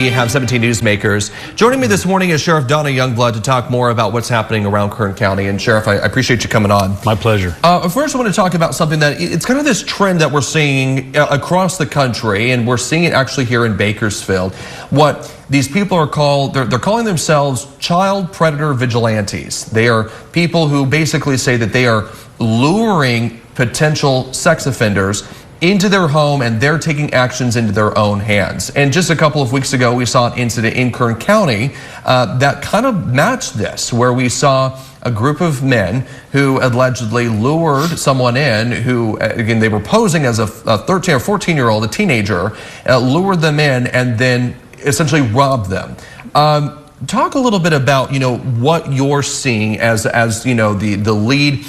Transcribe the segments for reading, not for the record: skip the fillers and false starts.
We have 17 newsmakers. Joining me this morning is Sheriff Donna Youngblood to talk more about what's happening around Kern County. And Sheriff, I appreciate you coming on. My pleasure. First, I want to talk about something that it's kind of this trend that we're seeing across the country, and we're seeing it actually here in Bakersfield. What these people are called, they're calling themselves child predator vigilantes. They are people who basically say that they are luring potential sex offenders into their home, and they're taking actions into their own hands. And just a couple of weeks ago, we saw an incident in Kern County that kind of matched this, where we saw a group of men who allegedly lured someone in who, again, they were posing as a 13 or 14-year-old, a teenager, lured them in and then essentially robbed them. Talk a little bit about, what you're seeing as the lead,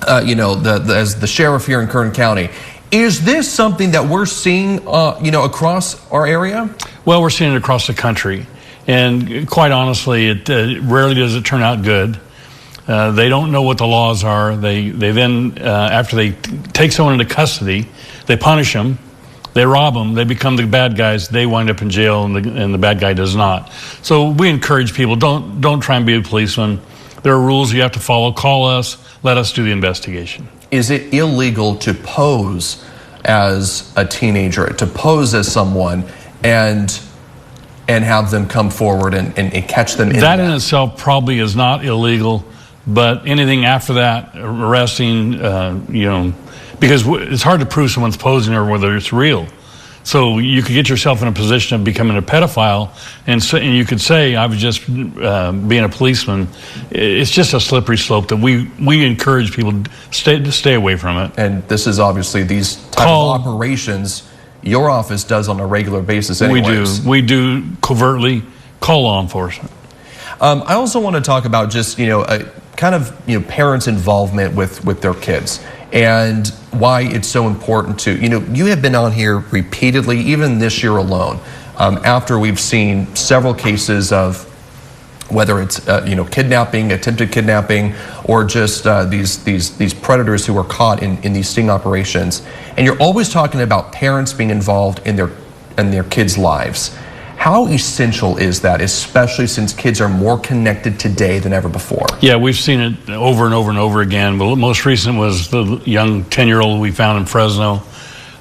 as the sheriff here in Kern County. Is this something that we're seeing, across our area? Well, we're seeing it across the country, and quite honestly, it rarely does it turn out good. They don't know what the laws are. They then, after they take someone into custody, they punish them, they rob them, they become the bad guys. They wind up in jail, and the bad guy does not. So we encourage people, don't try and be a policeman. There are rules you have to follow. Call us. Let us do the investigation. Is it illegal to pose as a teenager, to pose as someone and have them come forward and catch them in that? In itself probably is not illegal, but anything after that, arresting, because it's hard to prove someone's posing or whether it's real. So you could get yourself in a position of becoming a pedophile, and you could say, I was just being a policeman. It's just a slippery slope that we encourage people to stay away from it. And this is obviously these type of operations your office does on a regular basis anyways. We do covertly call law enforcement. I also want to talk about just, parents' involvement with their kids, and why it's so important to, you have been on here repeatedly, even this year alone, after we've seen several cases of whether it's, kidnapping, attempted kidnapping, or just these predators who are caught in these sting operations. And you're always talking about parents being involved in their kids' lives. How essential is that, especially since kids are more connected today than ever before? Yeah, we've seen it over and over and over again. But most recent was the young 10-year-old we found in Fresno.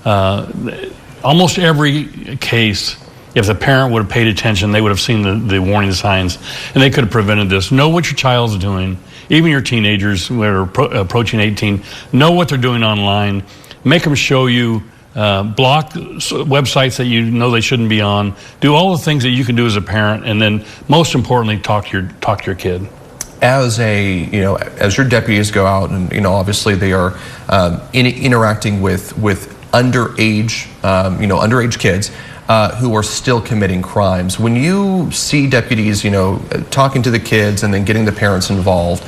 Almost every case, if the parent would have paid attention, they would have seen the warning signs, and they could have prevented this. Know what your child's doing. Even your teenagers who are approaching 18, know what they're doing online. Make them show you. Block websites that you know they shouldn't be on. Do all the things that you can do as a parent, and then most importantly, talk to your kid. As as your deputies go out, and obviously they are interacting with underage underage kids who are still committing crimes. When you see deputies talking to the kids and then getting the parents involved,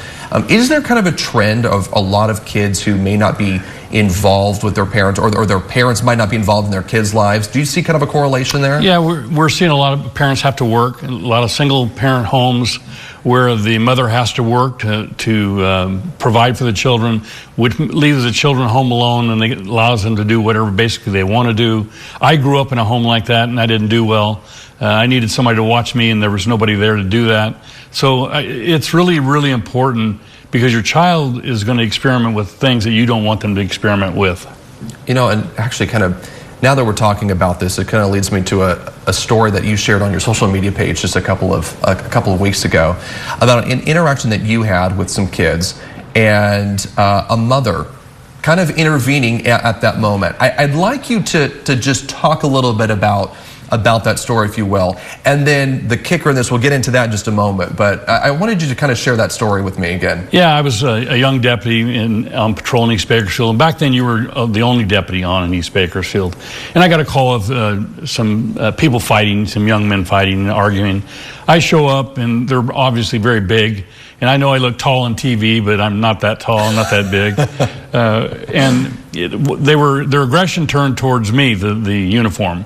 is there kind of a trend of a lot of kids who may not be involved with their parents, or their parents might not be involved in their kids' lives? Do you see kind of a correlation there? Yeah, we're seeing a lot of parents have to work, a lot of single parent homes where the mother has to work to provide for the children, which leaves the children home alone, and it allows them to do whatever basically they want to do. I grew up in a home like that, and I didn't do well. I needed somebody to watch me, and there was nobody there to do that. So it's really, really important, because your child is going to experiment with things that you don't want them to experiment with. And actually now that we're talking about this, it kind of leads me to a story that you shared on your social media page just a couple of weeks ago about an interaction that you had with some kids, and a mother kind of intervening at that moment. I'd like you to just talk a little bit about that story, if you will. And then the kicker in this, we'll get into that in just a moment, but I wanted you to kind of share that story with me again. Yeah, I was a young deputy on patrol in East Bakersfield, and back then you were the only deputy on in East Bakersfield. And I got a call of some people fighting, some young men fighting and arguing. I show up, and they're obviously very big, and I know I look tall on TV, but I'm not that tall, I'm not that big. Their aggression turned towards me, the uniform.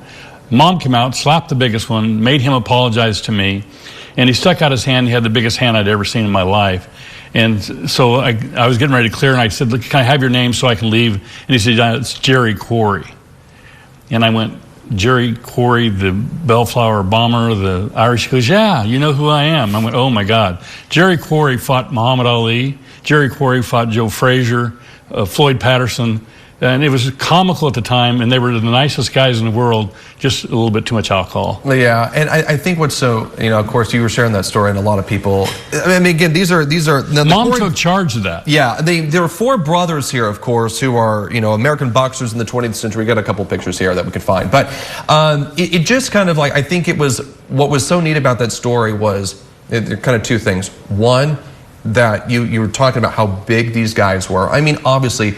Mom came out, slapped the biggest one, made him apologize to me, and he stuck out his hand. He had the biggest hand I'd ever seen in my life. And so I was getting ready to clear, and I said, "Look, can I have your name so I can leave?" And he said, "It's Jerry Quarry." And I went, Jerry Quarry, the Bellflower bomber, the Irish. He goes, yeah, you know who I am. I went, oh my God. Jerry Quarry fought Muhammad Ali. Jerry Quarry fought Joe Frazier, Floyd Patterson. And it was comical at the time, and they were the nicest guys in the world, just a little bit too much alcohol. Yeah, and I think what's so, of course, you were sharing that story, and a lot of people, I mean, again, these are. Mom took charge of that. Yeah, there are 4 brothers here, of course, who are, American boxers in the 20th century. We got a couple pictures here that we could find. But it just kind of like, I think it was, what was so neat about that story was, kind of 2 things. One, that you were talking about how big these guys were. I mean, obviously,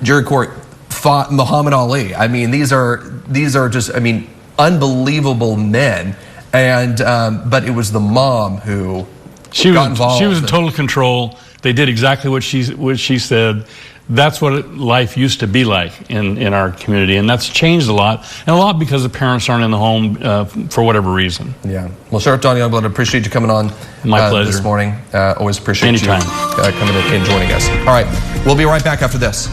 Jerry Quarry fought Muhammad Ali. I mean, these are just, unbelievable men. And but it was the mom who got involved. She was in total control. They did exactly what she said. That's what life used to be like in our community, and that's changed a lot, and a lot because the parents aren't in the home for whatever reason. Yeah. Well, Sheriff Don Youngblood, I appreciate you coming on My pleasure. This morning. Always appreciate Anytime. you coming in and joining us. All right, we'll be right back after this.